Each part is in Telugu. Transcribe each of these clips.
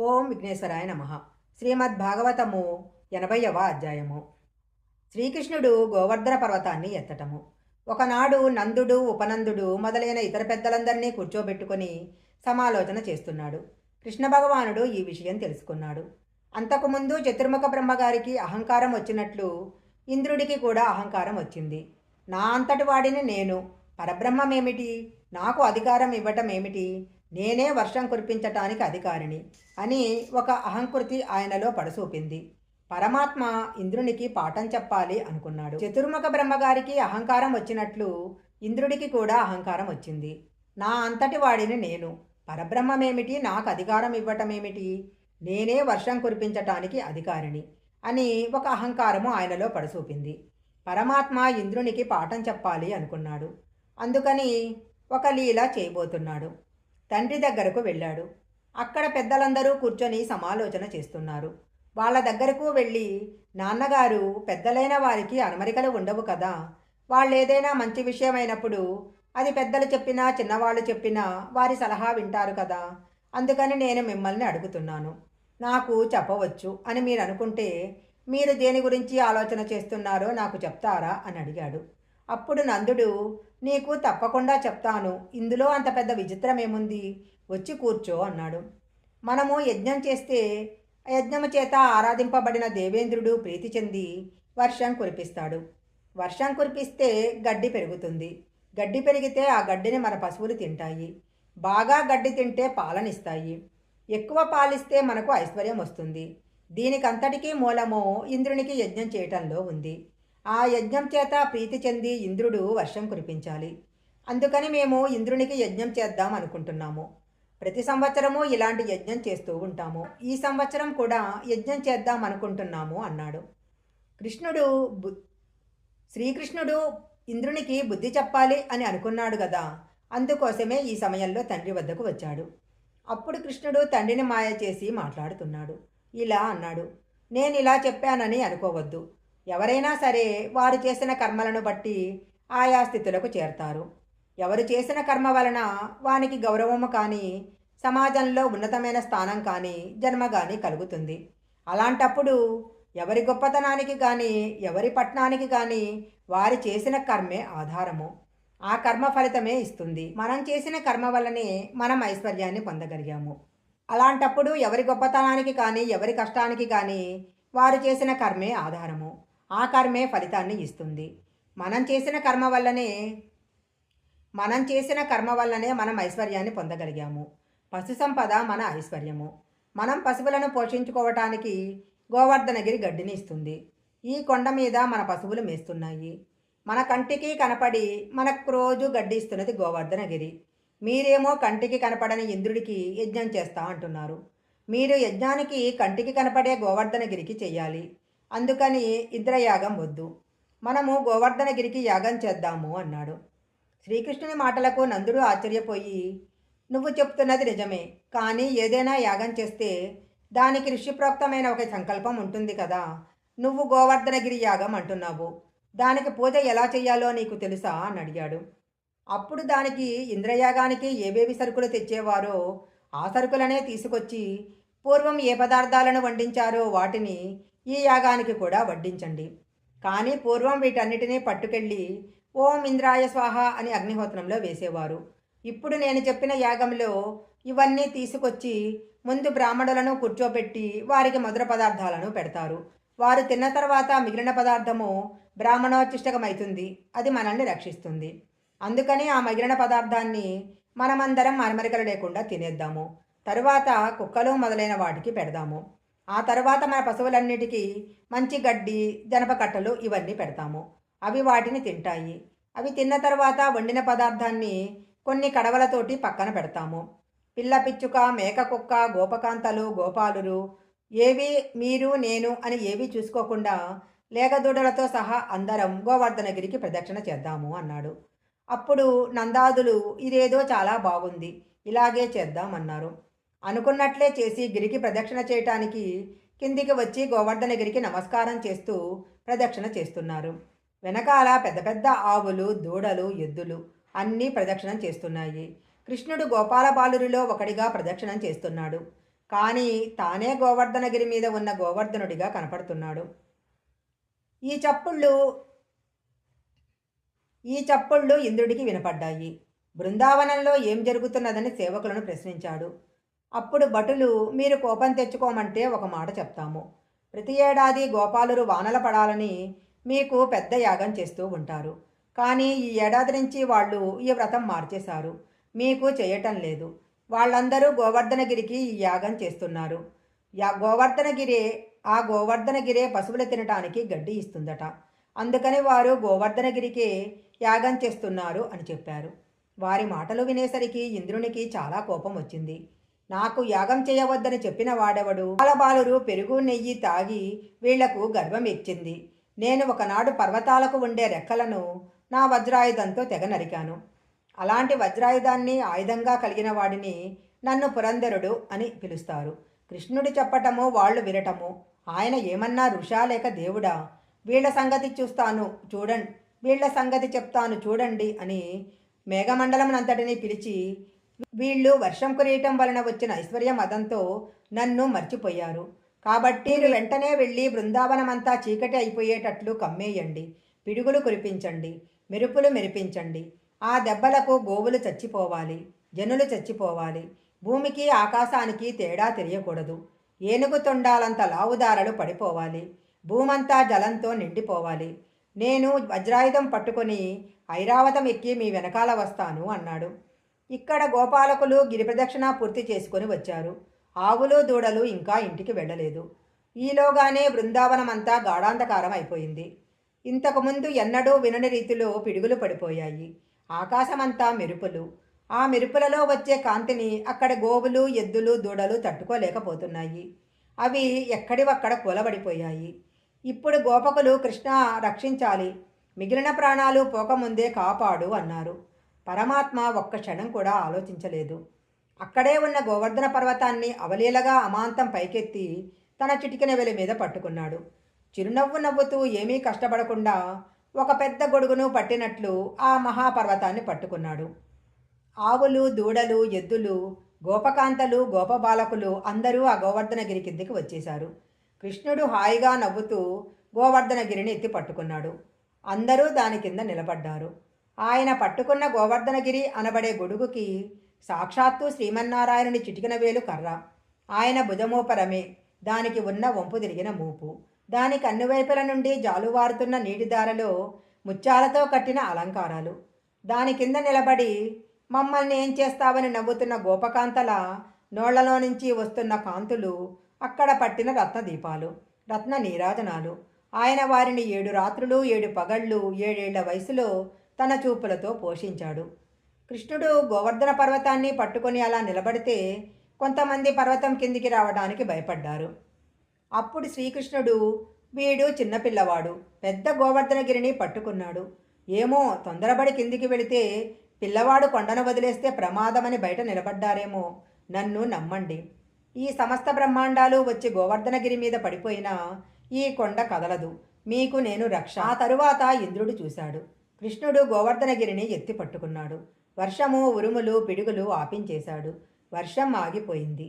ఓం విఘ్నేశ్వరాయ నమ. శ్రీమద్భాగవతము 80వ అధ్యాయము. శ్రీకృష్ణుడు గోవర్ధన పర్వతాన్ని ఎత్తటము. ఒకనాడు నందుడు, ఉపనందుడు మొదలైన ఇతర పెద్దలందరినీ కూర్చోబెట్టుకుని సమాలోచన చేస్తున్నాడు. కృష్ణ భగవానుడు ఈ విషయం తెలుసుకున్నాడు. అంతకుముందు చతుర్ముఖ బ్రహ్మగారికి అహంకారం వచ్చినట్లు ఇంద్రుడికి కూడా అహంకారం వచ్చింది. నా అంతటి వాడిని నేను, పరబ్రహ్మమేమిటి, నాకు అధికారం ఇవ్వటం ఏమిటి, నేనే వర్షం కురిపించటానికి అధికారిని అని ఒక అహంకృతి ఆయనలో పడసూపింది. పరమాత్మ ఇంద్రునికి పాఠం చెప్పాలి అనుకున్నాడు. చతుర్ముఖ బ్రహ్మగారికి అహంకారం వచ్చినట్లు ఇంద్రుడికి కూడా అహంకారం వచ్చింది. నా అంతటి వాడిని నేను, పరబ్రహ్మమేమిటి, నాకు అధికారం ఇవ్వటమేమిటి, నేనే వర్షం కురిపించటానికి అధికారిని అని ఒక అహంకారము ఆయనలో పడసూపింది. పరమాత్మ ఇంద్రునికి పాఠం చెప్పాలి అనుకున్నాడు. అందుకని ఒక లీల చేయబోతున్నాడు. తండ్రి దగ్గరకు వెళ్ళాడు. అక్కడ పెద్దలందరూ కూర్చొని సమాలోచన చేస్తున్నారు. వాళ్ళ దగ్గరకు వెళ్ళి, నాన్నగారు, పెద్దలైన వారికి అమరికలు ఉండవు కదా, వాళ్ళేదైనా మంచి విషయమైనప్పుడు అది పెద్దలు చెప్పినా చిన్నవాళ్ళు చెప్పినా వారి సలహా వింటారు కదా, అందుకని నేను మిమ్మల్ని అడుగుతున్నాను, నాకు చెప్పవచ్చు అని మీరు అనుకుంటే మీరు దేని గురించి ఆలోచన చేస్తున్నారో నాకు చెప్తారా అని అడిగాడు. అప్పుడు నందుడు, నీకు తప్పకుండా చెప్తాను, ఇందులో అంత పెద్ద విచిత్రం ఏముంది, వచ్చి కూర్చో అన్నాడు. మనము యజ్ఞం చేస్తే యజ్ఞము చేత ఆరాధింపబడిన దేవేంద్రుడు ప్రీతి చెంది వర్షం కురిపిస్తాడు. వర్షం కురిపిస్తే గడ్డి పెరుగుతుంది. గడ్డి పెరిగితే ఆ గడ్డిని మన పశువులు తింటాయి. బాగా గడ్డి తింటే పాలనిస్తాయి. ఎక్కువ పాలిస్తే మనకు ఐశ్వర్యం వస్తుంది. దీనికంతటికీ మూలము ఇంద్రునికి యజ్ఞం చేయటంలో ఉంది. ఆ యజ్ఞం చేత ప్రీతి చెంది ఇంద్రుడు వర్షం కురిపించాలి. అందుకని మేము ఇంద్రునికి యజ్ఞం చేద్దాం అనుకుంటున్నాము. ప్రతి సంవత్సరము ఇలాంటి యజ్ఞం చేస్తూ ఉంటాము. ఈ సంవత్సరం కూడా యజ్ఞం చేద్దాం అనుకుంటున్నాము అన్నాడు. కృష్ణుడు శ్రీకృష్ణుడు ఇంద్రునికి బుద్ధి చెప్పాలి అని అనుకున్నాడు కదా, అందుకోసమే ఈ సమయంలో తండ్రి వద్దకు వచ్చాడు. అప్పుడు కృష్ణుడు తండ్రిని మాయ చేసి మాట్లాడుతున్నాడు. ఇలా అన్నాడు, నేను ఇలా చెప్పానని అనుకోవద్దు. ఎవరైనా సరే వారు చేసిన కర్మలను బట్టి ఆయా స్థితులకు చేరతారు. ఎవరు చేసిన కర్మ వలన వానికి గౌరవము కానీ, సమాజంలో ఉన్నతమైన స్థానం కానీ, జన్మ కానీ కలుగుతుంది. అలాంటప్పుడు ఎవరి గొప్పతనానికి కానీ, ఎవరి పట్నానికి కానీ వారి చేసిన కర్మే ఆధారము. ఆ కర్మ ఫలితమే ఇస్తుంది. మనం చేసిన కర్మ వల్లనే మనం ఐశ్వర్యాన్ని పొందగలిగాము. అలాంటప్పుడు ఎవరి గొప్పతనానికి కానీ, ఎవరి కష్టానికి కానీ వారు చేసిన కర్మే ఆధారము. ఆ కర్మే ఫలితాన్ని ఇస్తుంది. మనం చేసిన కర్మ వల్లనే మనం ఐశ్వర్యాన్ని పొందగలిగాము. పశు సంపద మన ఐశ్వర్యము. మనం పశువులను పోషించుకోవటానికి గోవర్ధనగిరి గడ్డిని ఇస్తుంది. ఈ కొండ మీద మన పశువులు మేస్తున్నాయి. మన కంటికి కనపడి మనకు రోజు గడ్డి ఇస్తున్నది గోవర్ధనగిరి. మీరేమో కంటికి కనపడని ఇంద్రుడికి యజ్ఞం చేస్తా అంటున్నారు. మీరు యజ్ఞానికి కంటికి కనపడే గోవర్ధనగిరికి చెయ్యాలి. అందుకని ఇంద్రయాగం వద్దు, మనము గోవర్ధనగిరికి యాగం చేద్దాము అన్నాడు. శ్రీకృష్ణుని మాటలకు నందుడు ఆశ్చర్యపోయి, నువ్వు చెప్తున్నది నిజమే, కానీ ఏదైనా యాగం చేస్తే దానికి ఋషిప్రోక్తమైన ఒక సంకల్పం ఉంటుంది కదా, నువ్వు గోవర్ధనగిరి యాగం అంటున్నావు, దానికి పూజ ఎలా చెయ్యాలో నీకు తెలుసా అని అడిగాడు. అప్పుడు దానికి ఇంద్రయాగానికి ఏవేవి సరుకులు తెచ్చేవారో ఆ సరుకులనే తీసుకొచ్చి పూర్వం ఏ పదార్థాలను వండించారో వాటిని ఈ యాగానికి కూడా వడ్డించండి. కానీ పూర్వం వీటన్నిటినీ పట్టుకెళ్ళి ఓం ఇంద్రాయ స్వాహ అని అగ్నిహోత్రంలో వేసేవారు. ఇప్పుడు నేను చెప్పిన యాగంలో ఇవన్నీ తీసుకొచ్చి ముందు బ్రాహ్మణులను కూర్చోబెట్టి వారికి మధుర పదార్థాలను పెడతారు. వారు తిన్న తర్వాత మిగిలిన పదార్థము బ్రాహ్మణోచిష్టకమవుతుంది. అది మనల్ని రక్షిస్తుంది. అందుకని ఆ మిగిలిన పదార్థాన్ని మనమందరం అరమరికలు లేకుండా తినేద్దాము. తరువాత కుక్కలు మొదలైన వాటికి పెడదాము. ఆ తర్వాత మన పశువులన్నిటికీ మంచి గడ్డి, జనప కట్టలు ఇవన్నీ పెడతాము. అవి వాటిని తింటాయి. అవి తిన్న తర్వాత వండిన పదార్థాన్ని కొన్ని కడవలతోటి పక్కన పెడతాము. పిల్ల పిచ్చుక, మేక కుక్క, గోపకాంతలు, గోపాలురు ఏవి మీరు నేను అని ఏవి చూసుకోకుండా లేగదూడలతో సహా అందరం గోవర్ధనగిరికి ప్రదక్షిణ చేద్దాము అన్నాడు. అప్పుడు నందాదులు ఇదేదో చాలా బాగుంది, ఇలాగే చేద్దామన్నారు. అనుకున్నట్లే చేసి గిరికి ప్రదక్షిణ చేయటానికి కిందికి వచ్చి గోవర్ధనగిరికి నమస్కారం చేస్తూ ప్రదక్షిణ చేస్తున్నారు. వెనకాల పెద్ద పెద్ద ఆవులు, దూడలు, ఎద్దులు అన్నీ ప్రదక్షిణం చేస్తున్నాయి. కృష్ణుడు గోపాల బాలురిలో ఒకడిగా ప్రదక్షిణం చేస్తున్నాడు. కానీ తానే గోవర్ధనగిరి మీద ఉన్న గోవర్ధనుడిగా కనపడుతున్నాడు. ఈ చప్పుళ్ళు ఈ చప్పుళ్ళు ఇంద్రుడికి వినపడ్డాయి. బృందావనంలో ఏం జరుగుతున్నదని సేవకులను ప్రశ్నించాడు. అప్పుడు భటులు, మీరు కోపం తెచ్చుకోమంటే ఒక మాట చెప్తాము. ప్రతి ఏడాది గోపాలురు వానల పడాలని మీకు పెద్ద యాగం చేస్తూ ఉంటారు. కానీ ఈ ఏడాది నుంచి వాళ్ళు ఈ వ్రతం మార్చేశారు. మీకు చేయటం లేదు. వాళ్ళందరూ గోవర్ధనగిరికి ఈ యాగం చేస్తున్నారు. గోవర్ధనగిరే పశువులు తినటానికి గడ్డి ఇస్తుందట. అందుకని వారు గోవర్ధనగిరికే యాగం చేస్తున్నారు అని చెప్పారు. వారి మాటలు వినేసరికి ఇంద్రునికి చాలా కోపం వచ్చింది. నాకు యాగం చేయవద్దని చెప్పిన వాడెవడు? బాలబాలురు పెరుగు నెయ్యి తాగి వీళ్లకు గర్వం ఎక్కింది. నేను ఒకనాడు పర్వతాలకు ఉండే రెక్కలను నా వజ్రాయుధంతో తెగ నరికాను. అలాంటి వజ్రాయుధాన్ని ఆయుధంగా కలిగిన వాడిని నన్ను పురంధరుడు అని పిలుస్తారు. కృష్ణుడు చెప్పటము వాళ్ళు వినటము. ఆయన ఏమన్నా ఋషా లేక దేవుడా? వీళ్ల సంగతి చెప్తాను చూడండి అని మేఘమండలమునంతటినీ పిలిచి, వీళ్ళు వర్షం కురియటం వలన వచ్చిన ఐశ్వర్య మదంతో నన్ను మర్చిపోయారు. కాబట్టి వెంటనే వెళ్ళి బృందావనమంతా చీకటి అయిపోయేటట్లు కమ్మేయండి, పిడుగులు కురిపించండి, మెరుపులు మెరిపించండి. ఆ దెబ్బలకు గోవులు చచ్చిపోవాలి, జనులు చచ్చిపోవాలి. భూమికి ఆకాశానికి తేడా తెలియకూడదు. ఏనుగు తొండాలంత లావుదారలు పడిపోవాలి. భూమంతా జలంతో నిండిపోవాలి. నేను వజ్రాయుధం పట్టుకొని ఐరావతం ఎక్కి మీ వెనకాల వస్తాను అన్నాడు. ఇక్కడ గోపాలకులు గిరిప్రదక్షిణ పూర్తి చేసుకొని వచ్చారు. ఆవులు దూడలు ఇంకా ఇంటికి వెళ్ళలేదు. ఈలోగానే బృందావనమంతా గాఢాంధకారం అయిపోయింది. ఇంతకుముందు ఎన్నడూ వినని రీతిలో పిడుగులు పడిపోయాయి. ఆకాశమంతా మెరుపులు. ఆ మెరుపులలో వచ్చే కాంతిని అక్కడ గోవులు, ఎద్దులు, దూడలు తట్టుకోలేకపోతున్నాయి. అవి ఎక్కడివక్కడ కూలబడిపోయాయి. ఇప్పుడు గోపకులు, కృష్ణ రక్షించాలి, మిగిలిన ప్రాణాలు పోకముందే కాపాడు అన్నారు. పరమాత్మ ఒక్క క్షణం కూడా ఆలోచించలేదు. అక్కడే ఉన్న గోవర్ధన పర్వతాన్ని అవలీలగా అమాంతం పైకెత్తి తన చిటికెన వెలి మీద పట్టుకున్నాడు. చిరునవ్వు నవ్వుతూ ఏమీ కష్టపడకుండా ఒక పెద్ద గొడుగును పట్టినట్లు ఆ మహాపర్వతాన్ని పట్టుకున్నాడు. ఆవులు, దూడలు, ఎద్దులు, గోపకాంతలు, గోపబాలకులు అందరూ ఆ గోవర్ధనగిరి కిందికి వచ్చేశారు. కృష్ణుడు హాయిగా నవ్వుతూ గోవర్ధనగిరిని ఎత్తి పట్టుకున్నాడు. అందరూ దాని కింద నిలబడ్డారు. ఆయన పట్టుకున్న గోవర్ధనగిరి అనబడే గొడుగుకి సాక్షాత్తు శ్రీమన్నారాయణుని చిటికిన వేలు కర్ర. ఆయన భుజమోపరమే దానికి ఉన్న వంపు తిరిగిన మూపు. దానికి అన్ని వైపుల నుండి జాలువారుతున్న నీటిదారలో ముత్యాలతో కట్టిన అలంకారాలు. దాని కింద నిలబడి మమ్మల్ని ఏం చేస్తావని నవ్వుతున్న గోపకాంతల నోళ్లలో నుంచి వస్తున్న కాంతులు, అక్కడ పట్టిన రత్నదీపాలు, రత్న నీరాజనాలు. ఆయన వారిని 7 రాత్రులు 7 పగళ్ళు 7 ఏళ్ల వయసులో తన చూపులతో పోషించాడు. కృష్ణుడు గోవర్ధన పర్వతాన్ని పట్టుకొని అలా నిలబడితే కొంతమంది పర్వతం కిందికి రావడానికి భయపడ్డారు. అప్పుడు శ్రీకృష్ణుడు, వీడు చిన్నపిల్లవాడు, పెద్ద గోవర్ధనగిరిని పట్టుకున్నాడు. ఏమో తొందరపడి కిందికి వెళితే పిల్లవాడు కొండను వదిలేస్తే ప్రమాదమని బయట నిలబడ్డారేమో. నన్ను నమ్మండి. ఈ సమస్త బ్రహ్మాండాలు వచ్చి గోవర్ధనగిరి మీద పడిపోయినా ఈ కొండ కదలదు. మీకు నేను రక్ష. ఆ తరువాత ఇంద్రుడు చూశాడు. కృష్ణుడు గోవర్ధనగిరిని ఎత్తి పట్టుకున్నాడు. వర్షము, ఉరుములు, పిడుగులు ఆపించేశాడు. వర్షం ఆగిపోయింది.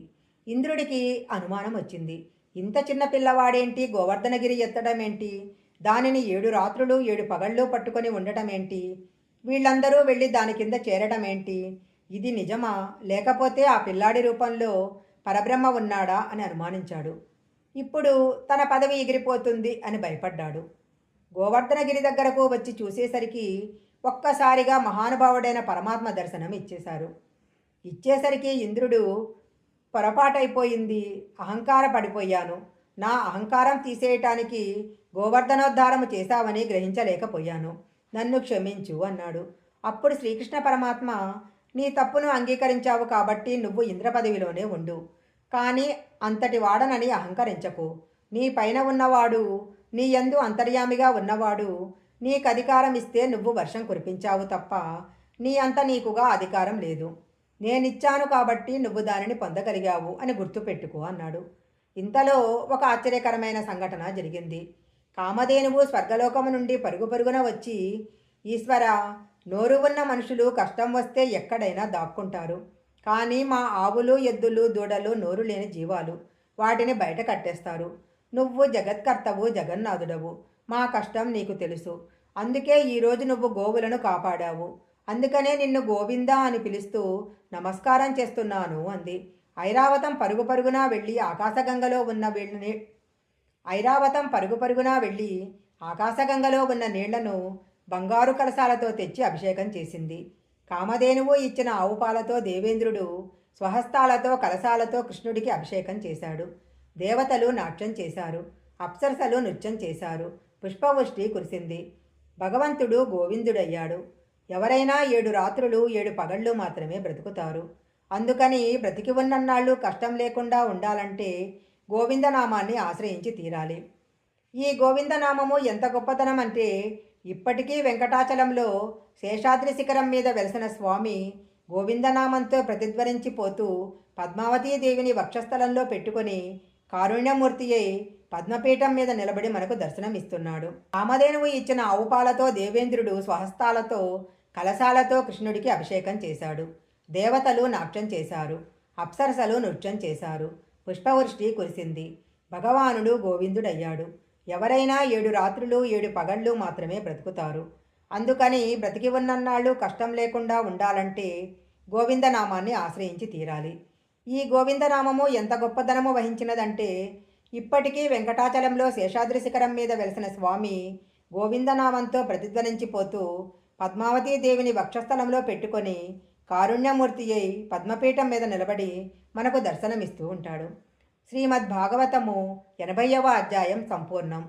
ఇంద్రుడికి అనుమానం వచ్చింది. ఇంత చిన్న పిల్లవాడేంటి గోవర్ధనగిరి ఎత్తడం ఏంటి? దానిని 7 రాత్రులు 7 పగళ్ళు పట్టుకొని ఉండటం ఏంటి? వీళ్ళందరూ వెళ్ళి దాని కింద చేరడం ఏంటి? ఇది నిజమా, లేకపోతే ఆ పిల్లాడి రూపంలో పరబ్రహ్మ ఉన్నాడా అని అనుమానించాడు. ఇప్పుడు తన పదవి ఎగిరిపోతుంది అని భయపడ్డాడు. గోవర్ధనగిరి దగ్గరకు వచ్చి చూసేసరికి ఒక్కసారిగా మహానుభావుడైన పరమాత్మ దర్శనం ఇచ్చేసరికి ఇంద్రుడు, పొరపాటైపోయింది, అహంకార పడిపోయాను. నా అహంకారం తీసేయటానికి గోవర్ధనోద్ధారము చేశావని గ్రహించలేకపోయాను. నన్ను క్షమించు అన్నాడు. అప్పుడు శ్రీకృష్ణ పరమాత్మ, నీ తప్పును అంగీకరించావు కాబట్టి నువ్వు ఇంద్ర పదవిలోనే ఉండు. కానీ అంతటి వాడనని అహంకరించకు. నీ పైన ఉన్నవాడు, నీ యందు అంతర్యామిగా ఉన్నవాడు నీకు అధికారం ఇస్తే నువ్వు వర్షం కురిపించావు తప్ప నీ అంత నీకుగా అధికారం లేదు. నేనిచ్చాను కాబట్టి నువ్వు దానిని పొందగలిగావు అని గుర్తుపెట్టుకో అన్నాడు. ఇంతలో ఒక ఆశ్చర్యకరమైన సంఘటన జరిగింది. కామధేనువు స్వర్గలోకము నుండి పరుగు పరుగున వచ్చి, ఈశ్వర, నోరు ఉన్న మనుషులు కష్టం వస్తే ఎక్కడైనా దాక్కుంటారు. కానీ మా ఆవులు ఎద్దులు దూడలు నోరు లేని జీవాలు, వాటిని బయట కట్టేస్తారు. నువ్వు జగత్కర్తవు, జగన్నాథుడవు. మా కష్టం నీకు తెలుసు. అందుకే ఈరోజు నువ్వు గోవులను కాపాడావు. అందుకనే నిన్ను గోవిందా అని పిలుస్తూ నమస్కారం చేస్తున్నాను అంది. ఐరావతం పరుగు పరుగునా వెళ్ళి ఆకాశగంగలో ఉన్న వీళ్ళని ఐరావతం పరుగు పరుగునా వెళ్ళి ఆకాశగంగలో ఉన్న నీళ్లను బంగారు కలశాలతో తెచ్చి అభిషేకం చేసింది. కామధేనువు ఇచ్చిన ఆవు పాలతో దేవేంద్రుడు స్వహస్తాలతో కలశాలతో కృష్ణుడికి అభిషేకం చేశాడు. దేవతలు నాట్యం చేశారు. అప్సరసలు నృత్యం చేశారు. పుష్పవృష్టి కురిసింది. భగవంతుడు గోవిందుడయ్యాడు. ఎవరైనా 7 రాత్రులు 7 పగళ్ళు మాత్రమే బ్రతుకుతారు. అందుకని బ్రతికి ఉన్నన్నాళ్ళు కష్టం లేకుండా ఉండాలంటే గోవిందనామాన్ని ఆశ్రయించి తీరాలి. ఈ గోవిందనామము ఎంత గొప్పతనం అంటే ఇప్పటికీ వెంకటాచలంలో శేషాద్రి శిఖరం మీద వెలసిన స్వామి గోవిందనామంతో ప్రతిధ్వనించిపోతూ పద్మావతీదేవిని వక్షస్థలంలో పెట్టుకొని కారుణ్యమూర్తి అయి పద్మపీఠం మీద నిలబడి మనకు దర్శనమిస్తున్నాడు. కామధేనువు ఇచ్చిన ఆవు పాలతో దేవేంద్రుడు స్వహస్తాలతో కలశాలతో కృష్ణుడికి అభిషేకం చేశాడు. దేవతలు నాట్యం చేశారు. అప్సరసలు నృత్యం చేశారు. పుష్పవృష్టి కురిసింది. భగవానుడు గోవిందుడయ్యాడు. ఎవరైనా 7 రాత్రులు 7 పగళ్ళు మాత్రమే బ్రతుకుతారు. అందుకని బ్రతికి ఉన్నన్నాళ్ళు కష్టం లేకుండా ఉండాలంటే గోవిందనామాన్ని ఆశ్రయించి తీరాలి. ఈ గోవిందనామము ఎంత గొప్పదనము వహించినదంటే ఇప్పటికీ వెంకటాచలంలో శేషాద్రి శిఖరం మీద వెలసిన స్వామి గోవిందనామంతో ప్రతిధ్వనించిపోతూ పద్మావతీదేవిని వక్షస్థలంలో పెట్టుకొని కారుణ్యమూర్తి అయి పద్మపీఠం మీద నిలబడి మనకు దర్శనమిస్తూ ఉంటాడు. శ్రీమద్భాగవతము 80వ అధ్యాయం సంపూర్ణం.